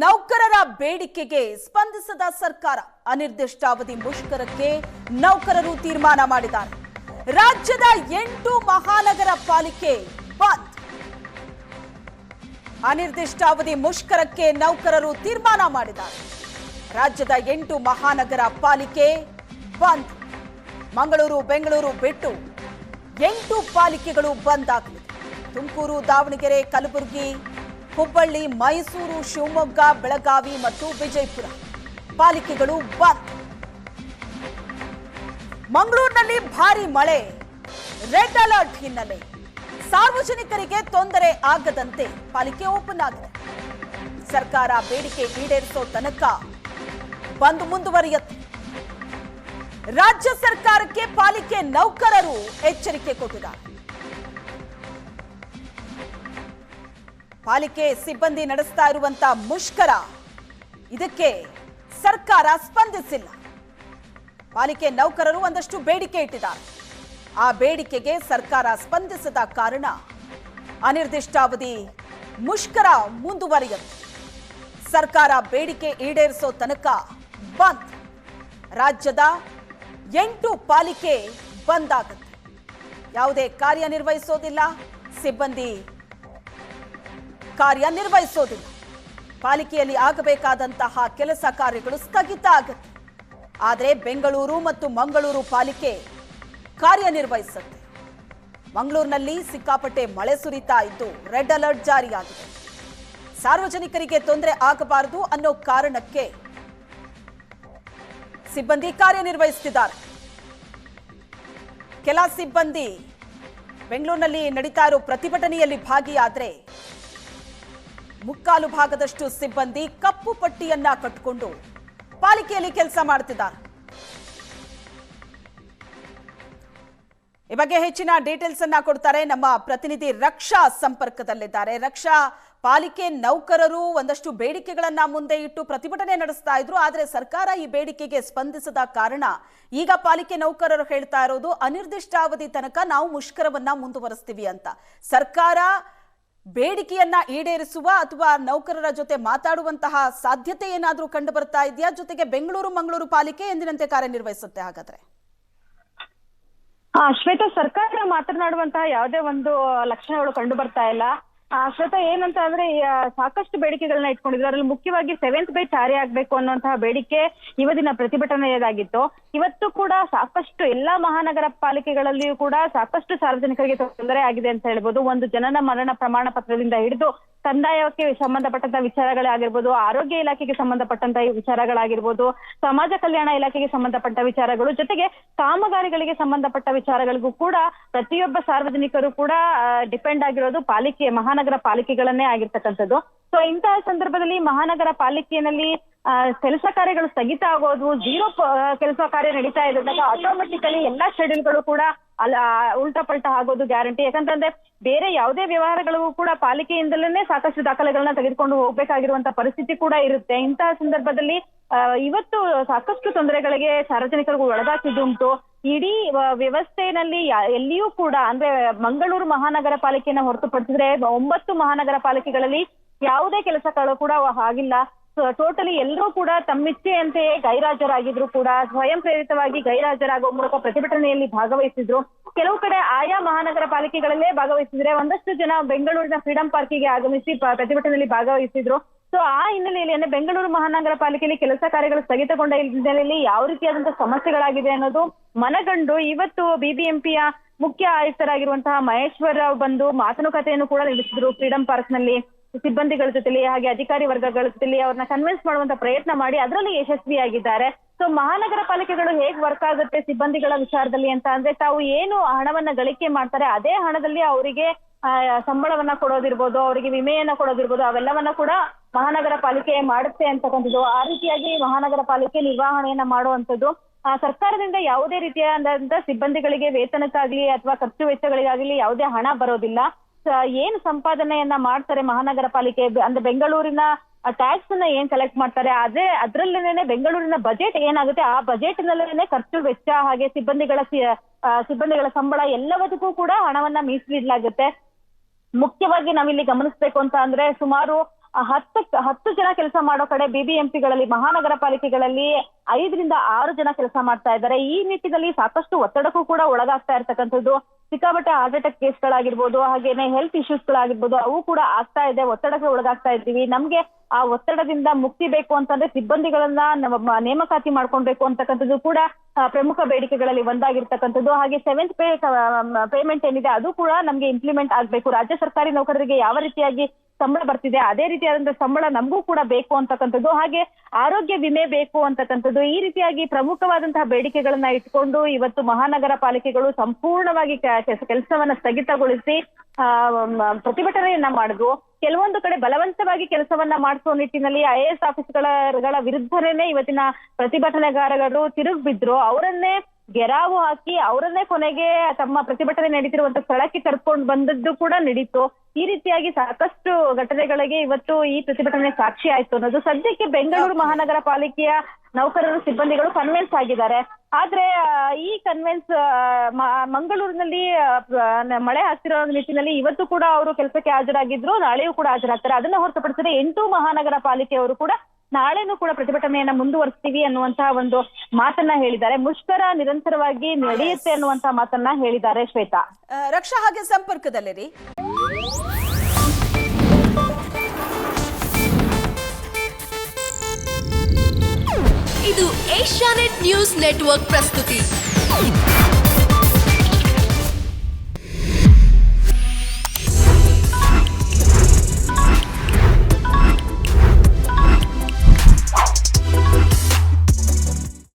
ನೌಕರರ ಬೇಡಿಕೆಗೆ ಸ್ಪಂದಿಸದ ಸರ್ಕಾರ ಅನಿರ್ದಿಷ್ಟಾವಧಿ ಮುಷ್ಕರಕ್ಕೆ ನೌಕರರು ತೀರ್ಮಾನ ಮಾಡಿದ್ದಾರೆ. ರಾಜ್ಯದ 8 ಮಹಾನಗರ ಪಾಲಿಕೆ ಬಂದ್. ಅನಿರ್ದಿಷ್ಟಾವಧಿ ಮುಷ್ಕರಕ್ಕೆ ನೌಕರರು ತೀರ್ಮಾನ ಮಾಡಿದ್ದಾರೆ. ರಾಜ್ಯದ 8 ಮಹಾನಗರ ಪಾಲಿಕೆ ಬಂದ್. ಮಂಗಳೂರು, ಬೆಂಗಳೂರು ಬಿಟ್ಟು 8 ಪಾಲಿಕೆಗಳು ಬಂದ್ ಆಗಲಿದೆ. ತುಮಕೂರು, ದಾವಣಗೆರೆ, ಕಲಬುರಗಿ, ಹುಬ್ಬಳ್ಳಿ, ಮೈಸೂರು, ಶಿವಮೊಗ್ಗ, ಬೆಳಗಾವಿ ಮತ್ತು ವಿಜಯಪುರ ಪಾಲಿಕೆಗಳು ಬಂದ್. ಮಂಗಳೂರಿನಲ್ಲಿ ಭಾರಿ ಮಳೆ, ರೆಡ್ ಅಲರ್ಟ್ ಹಿನ್ನೆಲೆ ಸಾರ್ವಜನಿಕರಿಗೆ ತೊಂದರೆ ಆಗದಂತೆ ಪಾಲಿಕೆ ಓಪನ್ ಆಗಿದೆ. ಸರ್ಕಾರ ಬೇಡಿಕೆ ಈಡೇರಿಸೋ ತನಕ ಬಂದ್ ಮುಂದುವರಿಯುತ್ತೆ. ರಾಜ್ಯ ಸರ್ಕಾರಕ್ಕೆ ಪಾಲಿಕೆ ನೌಕರರು ಎಚ್ಚರಿಕೆ ಕೊಟ್ಟಿದ್ದಾರೆ. ಪಾಲಿಕೆ ಸಿಬ್ಬಂದಿ ನಡೆಸ್ತಾ ಇರುವಂತ ಮುಷ್ಕರ, ಇದಕ್ಕೆ ಸರ್ಕಾರ ಸ್ಪಂದಿಸಿಲ್ಲ. ಪಾಲಿಕೆ ನೌಕರರು ಒಂದಷ್ಟು ಬೇಡಿಕೆ ಇಟ್ಟಿದ್ದಾರೆ. ಆ ಬೇಡಿಕೆಗೆ ಸರ್ಕಾರ ಸ್ಪಂದಿಸದ ಕಾರಣ ಅನಿರ್ದಿಷ್ಟಾವಧಿ ಮುಷ್ಕರ ಮುಂದುವರಿಯುತ್ತೆ. ಸರ್ಕಾರ ಬೇಡಿಕೆ ಈಡೇರಿಸೋ ತನಕ ಬಂದ್. ರಾಜ್ಯದ 8 ಪಾಲಿಕೆ ಬಂದ್ ಆಗುತ್ತೆ. ಯಾವುದೇ ಕಾರ್ಯನಿರ್ವಹಿಸೋದಿಲ್ಲ, ಸಿಬ್ಬಂದಿ ಕಾರ್ಯನಿರ್ವಹಿಸೋದಿಲ್ಲ. ಪಾಲಿಕೆಯಲ್ಲಿ ಆಗಬೇಕಾದಂತಹ ಕೆಲಸ ಕಾರ್ಯಗಳು ಸ್ಥಗಿತ ಆಗುತ್ತೆ. ಆದರೆ ಬೆಂಗಳೂರು ಮತ್ತು ಮಂಗಳೂರು ಪಾಲಿಕೆ ಕಾರ್ಯನಿರ್ವಹಿಸುತ್ತೆ. ಮಂಗಳೂರಿನಲ್ಲಿ ಸಿಕ್ಕಾಪಟ್ಟೆ ಮಳೆ ಸುರಿತಾ ಇದ್ದು ರೆಡ್ ಅಲರ್ಟ್ ಜಾರಿಯಾಗಿದೆ. ಸಾರ್ವಜನಿಕರಿಗೆ ತೊಂದರೆ ಆಗಬಾರದು ಅನ್ನೋ ಕಾರಣಕ್ಕೆ ಸಿಬ್ಬಂದಿ ಕಾರ್ಯನಿರ್ವಹಿಸುತ್ತಿದ್ದಾರೆ. ಕೆಲ ಸಿಬ್ಬಂದಿ ಬೆಂಗಳೂರಿನಲ್ಲಿ ನಡೀತಾ ಇರೋ ಪ್ರತಿಭಟನೆಯಲ್ಲಿ ಭಾಗಿಯಾದ್ರೆ ಮುಕ್ಕಾಲು ಭಾಗದಷ್ಟು ಸಿಬ್ಬಂದಿ ಕಪ್ಪು ಪಟ್ಟಿಯನ್ನ ಕಟ್ಟಿಕೊಂಡು ಪಾಲಿಕೆಯಲ್ಲಿ ಕೆಲಸ ಮಾಡುತ್ತಿದ್ದಾರೆ. ಈ ಬಗ್ಗೆ ಹೆಚ್ಚಿನ ಡೀಟೇಲ್ಸ್ ಅನ್ನ ಕೊಡ್ತಾರೆ ನಮ್ಮ ಪ್ರತಿನಿಧಿ ರಕ್ಷಾ ಸಂಪರ್ಕದಲ್ಲಿದ್ದಾರೆ. ರಕ್ಷಾ, ಪಾಲಿಕೆ ನೌಕರರು ಒಂದಷ್ಟು ಬೇಡಿಕೆಗಳನ್ನ ಮುಂದೆ ಇಟ್ಟು ಪ್ರತಿಭಟನೆ ನಡೆಸ್ತಾ ಇದ್ರು. ಆದರೆ ಸರ್ಕಾರ ಈ ಬೇಡಿಕೆಗೆ ಸ್ಪಂದಿಸದ ಕಾರಣ ಈಗ ಪಾಲಿಕೆ ನೌಕರರು ಹೇಳ್ತಾ ಇರೋದು ಅನಿರ್ದಿಷ್ಟಾವಧಿ ತನಕ ನಾವು ಮುಷ್ಕರವನ್ನ ಮುಂದುವರಿಸ್ತೀವಿ ಅಂತ. ಸರ್ಕಾರ ಬೇಡಿಕೆಯನ್ನ ಈಡೇರಿಸುವ ಅಥವಾ ನೌಕರರ ಜೊತೆ ಮಾತಾಡುವಂತಹ ಸಾಧ್ಯತೆ ಏನಾದರೂ ಕಂಡು ಬರ್ತಾ ಇದೆಯಾ? ಜೊತೆಗೆ ಬೆಂಗಳೂರು, ಮಂಗಳೂರು ಪಾಲಿಕೆ ಎಂದಿನಂತೆ ಕಾರ್ಯನಿರ್ವಹಿಸುತ್ತೆ ಹಾಗಾದ್ರೆ? ಶ್ವೇತಾ, ಸರ್ಕಾರ ಮಾತನಾಡುವಂತಹ ಯಾವುದೇ ಒಂದು ಲಕ್ಷಣಗಳು ಕಂಡು ಬರ್ತಾ ಇಲ್ಲ. ಶ್ವೇತಾ, ಏನಂತ ಅಂದ್ರೆ ಸಾಕಷ್ಟು ಬೇಡಿಕೆಗಳನ್ನ ಇಟ್ಕೊಂಡಿದ್ರು. ಅದರಲ್ಲಿ ಮುಖ್ಯವಾಗಿ 7th ಬ್ಯಾಚ್ ಜಾರಿ ಆಗ್ಬೇಕು ಅನ್ನುವಂತಹ ಬೇಡಿಕೆ ಇವತ್ತಿನ ಪ್ರತಿಭಟನೆಯದಾಗಿತ್ತು. ಇವತ್ತು ಕೂಡ ಸಾಕಷ್ಟು ಎಲ್ಲಾ ಮಹಾನಗರ ಪಾಲಿಕೆಗಳಲ್ಲಿಯೂ ಕೂಡ ಸಾಕಷ್ಟು ಸಾರ್ವಜನಿಕರಿಗೆ ತೊಂದರೆ ಆಗಿದೆ ಅಂತ ಹೇಳ್ಬೋದು. ಒಂದು ಜನನ ಮರಣ ಪ್ರಮಾಣ ಪತ್ರದಿಂದ ಹಿಡಿದು ಕಂದಾಯಕ್ಕೆ ಸಂಬಂಧಪಟ್ಟಂತಹ ವಿಚಾರಗಳಾಗಿರ್ಬೋದು, ಆರೋಗ್ಯ ಇಲಾಖೆಗೆ ಸಂಬಂಧಪಟ್ಟಂತಹ ವಿಚಾರಗಳಾಗಿರ್ಬೋದು, ಸಮಾಜ ಕಲ್ಯಾಣ ಇಲಾಖೆಗೆ ಸಂಬಂಧಪಟ್ಟ ವಿಚಾರಗಳು, ಜೊತೆಗೆ ಕಾಮಗಾರಿಗಳಿಗೆ ಸಂಬಂಧಪಟ್ಟ ವಿಚಾರಗಳಿಗೂ ಕೂಡ ಪ್ರತಿಯೊಬ್ಬ ಸಾರ್ವಜನಿಕರು ಕೂಡ ಡಿಪೆಂಡ್ ಆಗಿರೋದು ಪಾಲಿಕೆ, ಮಹಾನಗರ ಪಾಲಿಕೆಗಳನ್ನೇ ಆಗಿರ್ತಕ್ಕಂಥದ್ದು. ಸೊ ಇಂತಹ ಸಂದರ್ಭದಲ್ಲಿ ಮಹಾನಗರ ಪಾಲಿಕೆಯಲ್ಲಿ ಕೆಲಸ ಕಾರ್ಯಗಳು ಸ್ಥಗಿತ ಆಗೋದು, ಝೀರೋ ಕೆಲಸ ಕಾರ್ಯ ನಡೀತಾ ಇದ್ದಾಗ ಆಟೋಮೆಟಿಕಲಿ ಎಲ್ಲಾ ಶೆಡ್ಯೂಲ್ಗಳು ಕೂಡ ಉಲ್ಟಾ ಪಲ್ಟಾ ಆಗೋದು ಗ್ಯಾರಂಟಿ. ಯಾಕಂತಂದ್ರೆ ಬೇರೆ ಯಾವುದೇ ವ್ಯವಹಾರಗಳಿಗೂ ಕೂಡ ಪಾಲಿಕೆಯಿಂದಲೇ ಸಾಕಷ್ಟು ದಾಖಲೆಗಳನ್ನ ತೆಗೆದುಕೊಂಡು ಹೋಗ್ಬೇಕಾಗಿರುವಂತ ಪರಿಸ್ಥಿತಿ ಕೂಡ ಇರುತ್ತೆ. ಇಂತಹ ಸಂದರ್ಭದಲ್ಲಿ ಇವತ್ತು ಸಾಕಷ್ಟು ತೊಂದರೆಗಳಿಗೆ ಸಾರ್ವಜನಿಕರಿಗೂ ಒಳಗಾಕಿದ್ದುಂಟು. ಇಡೀ ವ್ಯವಸ್ಥೆಯಲ್ಲಿ ಎಲ್ಲಿಯೂ ಕೂಡ ಅಂದ್ರೆ ಮಂಗಳೂರು ಮಹಾನಗರ ಪಾಲಿಕೆಯನ್ನ ಹೊರತುಪಡಿಸಿದ್ರೆ 9 ಮಹಾನಗರ ಪಾಲಿಕೆಗಳಲ್ಲಿ ಯಾವುದೇ ಕೆಲಸಗಳು ಕೂಡ ಆಗಿಲ್ಲ. ಟೋಟಲಿ ಎಲ್ಲರೂ ಕೂಡ ತಮ್ಮಿಚ್ಛೆಯಂತೆಯೇ ಗೈರಾಜರಾಗಿದ್ರು ಕೂಡ ಸ್ವಯಂ ಪ್ರೇರಿತವಾಗಿ ಗೈರಾಜರಾಗುವ ಮೂಲಕ ಪ್ರತಿಭಟನೆಯಲ್ಲಿ ಭಾಗವಹಿಸಿದ್ರು. ಕೆಲವು ಕಡೆ ಆಯಾ ಮಹಾನಗರ ಪಾಲಿಕೆಗಳಲ್ಲೇ ಭಾಗವಹಿಸಿದ್ರೆ, ಒಂದಷ್ಟು ಜನ ಬೆಂಗಳೂರಿನ ಫ್ರೀಡಂ ಪಾರ್ಕಿಗೆ ಆಗಮಿಸಿ ಪ್ರತಿಭಟನೆಯಲ್ಲಿ ಭಾಗವಹಿಸಿದ್ರು. ಸೊ ಆ ಹಿನ್ನೆಲೆಯಲ್ಲಿ ಅಂದ್ರೆ ಬೆಂಗಳೂರು ಮಹಾನಗರ ಪಾಲಿಕೆಯಲ್ಲಿ ಕೆಲಸ ಕಾರ್ಯಗಳು ಸ್ಥಗಿತಗೊಂಡ ಹಿನ್ನೆಲೆಯಲ್ಲಿ ಯಾವ ರೀತಿಯಾದಂತಹ ಸಮಸ್ಯೆಗಳಾಗಿದೆ ಅನ್ನೋದು ಮನಗಂಡು ಇವತ್ತು ಬಿಬಿಎಂಪಿಯ ಮುಖ್ಯ ಆಯುಕ್ತರಾಗಿರುವಂತಹ ಮಹೇಶ್ವರ್ ರಾವ್ ಬಂದು ಮಾತುಕತೆಯನ್ನು ಕೂಡ ನಡೆಸಿದ್ರು ಫ್ರೀಡಂ ಪಾರ್ಕ್ ನಲ್ಲಿ ಸಿಬ್ಬಂದಿಗಳ ಜೊತೆಲಿ, ಹಾಗೆ ಅಧಿಕಾರಿ ವರ್ಗಗಳ ಜೊತೆಲಿ ಅವ್ರನ್ನ ಕನ್ವಿನ್ಸ್ ಮಾಡುವಂತ ಪ್ರಯತ್ನ ಮಾಡಿ ಅದರಲ್ಲಿ ಯಶಸ್ವಿಯಾಗಿದ್ದಾರೆ. ಸೊ ಮಹಾನಗರ ಪಾಲಿಕೆಗಳು ಹೇಗ್ ವರ್ಕ್ ಆಗುತ್ತೆ ಸಿಬ್ಬಂದಿಗಳ ವಿಚಾರದಲ್ಲಿ ಅಂತ ಅಂದ್ರೆ, ತಾವು ಏನು ಹಣವನ್ನ ಗಳಿಕೆ ಮಾಡ್ತಾರೆ ಅದೇ ಹಣದಲ್ಲಿ ಅವರಿಗೆ ಸಂಬಳವನ್ನ ಕೊಡೋದಿರ್ಬೋದು, ಅವರಿಗೆ ವಿಮೆಯನ್ನ ಕೊಡೋದಿರ್ಬೋದು, ಅವೆಲ್ಲವನ್ನ ಕೂಡ ಮಹಾನಗರ ಪಾಲಿಕೆ ಮಾಡುತ್ತೆ ಅಂತಕ್ಕಂಥದ್ದು. ಆ ರೀತಿಯಾಗಿ ಮಹಾನಗರ ಪಾಲಿಕೆ ನಿರ್ವಹಣೆಯನ್ನ ಮಾಡುವಂಥದ್ದು. ಸರ್ಕಾರದಿಂದ ಯಾವುದೇ ರೀತಿಯಾದಂತ ಸಿಬ್ಬಂದಿಗಳಿಗೆ ವೇತನಕ್ಕಾಗ್ಲಿ ಅಥವಾ ಖರ್ಚು ವೆಚ್ಚಗಳಿಗಾಗ್ಲಿ ಯಾವುದೇ ಹಣ ಬರೋದಿಲ್ಲ. ಏನ್ ಸಂಪಾದನೆಯನ್ನ ಮಾಡ್ತಾರೆ ಮಹಾನಗರ ಪಾಲಿಕೆ ಅಂದ್ರೆ ಬೆಂಗಳೂರಿನ ಟ್ಯಾಕ್ಸ್ ಅನ್ನ ಏನ್ ಕಲೆಕ್ಟ್ ಮಾಡ್ತಾರೆ ಅದ್ರಲ್ಲೇನೆ ಬೆಂಗಳೂರಿನ ಬಜೆಟ್ ಏನಾಗುತ್ತೆ ಆ ಬಜೆಟ್ ನಲ್ಲೇನೆ ಖರ್ಚು ವೆಚ್ಚ ಹಾಗೆ ಸಿಬ್ಬಂದಿಗಳ ಸಂಬಳ ಎಲ್ಲವದಕ್ಕೂ ಕೂಡ ಹಣವನ್ನ ಮೀಸಲಿಡಲಾಗುತ್ತೆ. ಮುಖ್ಯವಾಗಿ ನಾವಿಲ್ಲಿ ಗಮನಿಸಬೇಕು ಅಂತ ಅಂದ್ರೆ ಸುಮಾರು 10 ಜನ ಕೆಲಸ ಮಾಡೋ ಕಡೆ ಬಿಬಿಎಂಪಿಗಳಲ್ಲಿ ಮಹಾನಗರ ಪಾಲಿಕೆಗಳಲ್ಲಿ 5 ರಿಂದ 6 ಜನ ಕೆಲಸ ಮಾಡ್ತಾ ಇದ್ದಾರೆ. ಈ ನಿಟ್ಟಿನಲ್ಲಿ ಸಾಕಷ್ಟು ಒತ್ತಡಕ್ಕೂ ಕೂಡ ಒಳಗಾಗ್ತಾ ಇರ್ತಕ್ಕಂಥದ್ದು. ಸಿಕ್ಕಾಪಟ್ಟೆ ಹಾರ್ಟ್ ಅಟ್ಯಾಕ್ ಕೇಸ್ಗಳಾಗಿರ್ಬೋದು, ಹಾಗೇನೆ ಹೆಲ್ತ್ ಇಶ್ಯೂಸ್ಗಳಾಗಿರ್ಬೋದು, ಅವು ಕೂಡ ಆಗ್ತಾ ಇದೆ. ಒತ್ತಡಕ್ಕೆ ಒಳಗಾಗ್ತಾ ಇದ್ದೀವಿ. ನಮ್ಗೆ ಆ ಒತ್ತಡದಿಂದ ಮುಕ್ತಿ ಬೇಕು ಅಂತಂದ್ರೆ ಸಿಬ್ಬಂದಿಗಳನ್ನ ನೇಮಕಾತಿ ಮಾಡ್ಕೊಳ್ಬೇಕು ಅಂತಕ್ಕಂಥದ್ದು ಕೂಡ ಪ್ರಮುಖ ಬೇಡಿಕೆಗಳಲ್ಲಿ ಒಂದಾಗಿರ್ತಕ್ಕಂಥದ್ದು. ಹಾಗೆ 7th ಪೇಮೆಂಟ್ ಏನಿದೆ ಅದು ಕೂಡ ನಮ್ಗೆ ಇಂಪ್ಲಿಮೆಂಟ್ ಆಗ್ಬೇಕು. ರಾಜ್ಯ ಸರ್ಕಾರಿ ನೌಕರರಿಗೆ ಯಾವ ರೀತಿಯಾಗಿ ಸಂಬಳ ಬರ್ತಿದೆ ಅದೇ ರೀತಿಯಾದಂತಹ ಸಂಬಳ ನಮಗೂ ಕೂಡ ಬೇಕು ಅಂತಕ್ಕಂಥದ್ದು. ಹಾಗೆ ಆರೋಗ್ಯ ವಿಮೆ ಬೇಕು ಅಂತಕ್ಕಂಥದ್ದು. ಈ ರೀತಿಯಾಗಿ ಪ್ರಮುಖವಾದಂತಹ ಬೇಡಿಕೆಗಳನ್ನ ಇಟ್ಕೊಂಡು ಇವತ್ತು ಮಹಾನಗರ ಪಾಲಿಕೆಗಳು ಸಂಪೂರ್ಣವಾಗಿ ಕೆಲಸವನ್ನ ಸ್ಥಗಿತಗೊಳಿಸಿ ಪ್ರತಿಭಟನೆಯನ್ನ ಮಾಡಿದ್ವು. ಕೆಲವೊಂದು ಕಡೆ ಬಲವಂತವಾಗಿ ಕೆಲಸವನ್ನ ಮಾಡಿಸುವ ನಿಟ್ಟಿನಲ್ಲಿ IAS ಆಫೀಸ್ಗಳ ವಿರುದ್ಧನೇ ಇವತ್ತಿನ ಪ್ರತಿಭಟನೆಗಾರರು ತಿರುಗಿ ಬಿದ್ರು. ಅವರನ್ನೇ ಗೆರಾವು ಹಾಕಿ ಅವರನ್ನೇ ಕೊನೆಗೆ ತಮ್ಮ ಪ್ರತಿಭಟನೆ ನಡೀತಿರುವಂತ ಸ್ಥಳಕ್ಕೆ ಕರ್ಕೊಂಡು ಬಂದದ್ದು ಕೂಡ ನಡೀತು. ಈ ರೀತಿಯಾಗಿ ಸಾಕಷ್ಟು ಘಟನೆಗಳಿಗೆ ಇವತ್ತು ಈ ಪ್ರತಿಭಟನೆ ಸಾಕ್ಷಿ ಆಯ್ತು ಅನ್ನೋದು. ಸದ್ಯಕ್ಕೆ ಬೆಂಗಳೂರು ಮಹಾನಗರ ಪಾಲಿಕೆಯ ನೌಕರರು ಸಿಬ್ಬಂದಿಗಳು ಕನ್ವಿನ್ಸ್ ಆಗಿದ್ದಾರೆ. ಆದ್ರೆ ಈ ಕನ್ವಿನ್ಸ್ ಮಂಗಳೂರಿನಲ್ಲಿ ಮಳೆ ಆಗ್ತಿರೋ ನಿಟ್ಟಿನಲ್ಲಿ ಇವತ್ತು ಕೂಡ ಅವರು ಕೆಲಸಕ್ಕೆ ಹಾಜರಾಗಿದ್ರು, ನಾಳೆಯೂ ಕೂಡ ಹಾಜರಾಗ್ತಾರೆ. ಅದನ್ನ ಹೊರತುಪಡಿಸಿದ್ರೆ 8 ಮಹಾನಗರ ಪಾಲಿಕೆಯವರು ಕೂಡ ನಾಳೆನೂ ಕೂಡ ಪ್ರತಿಭಟನೆಯನ್ನ ಮುಂದುವರಿಸ್ತೀವಿ ಅನ್ನುವಂತಹ ಒಂದು ಮಾತನ್ನ ಹೇಳಿದ್ದಾರೆ. ಮುಷ್ಕರ ನಿರಂತರವಾಗಿ ನಡೆಯುತ್ತೆ ಅನ್ನುವಂತಹ ಮಾತನ್ನ ಹೇಳಿದ್ದಾರೆ. ಶ್ವೇತಾ, ರಕ್ಷಾ ಹಾಗೆ ಸಂಪರ್ಕದಲ್ಲಿರಿ. ಇದು ಏಷ್ಯಾನೆಟ್ ನ್ಯೂಸ್ ನೆಟ್ವರ್ಕ್ ಪ್ರಸ್ತುತಿ.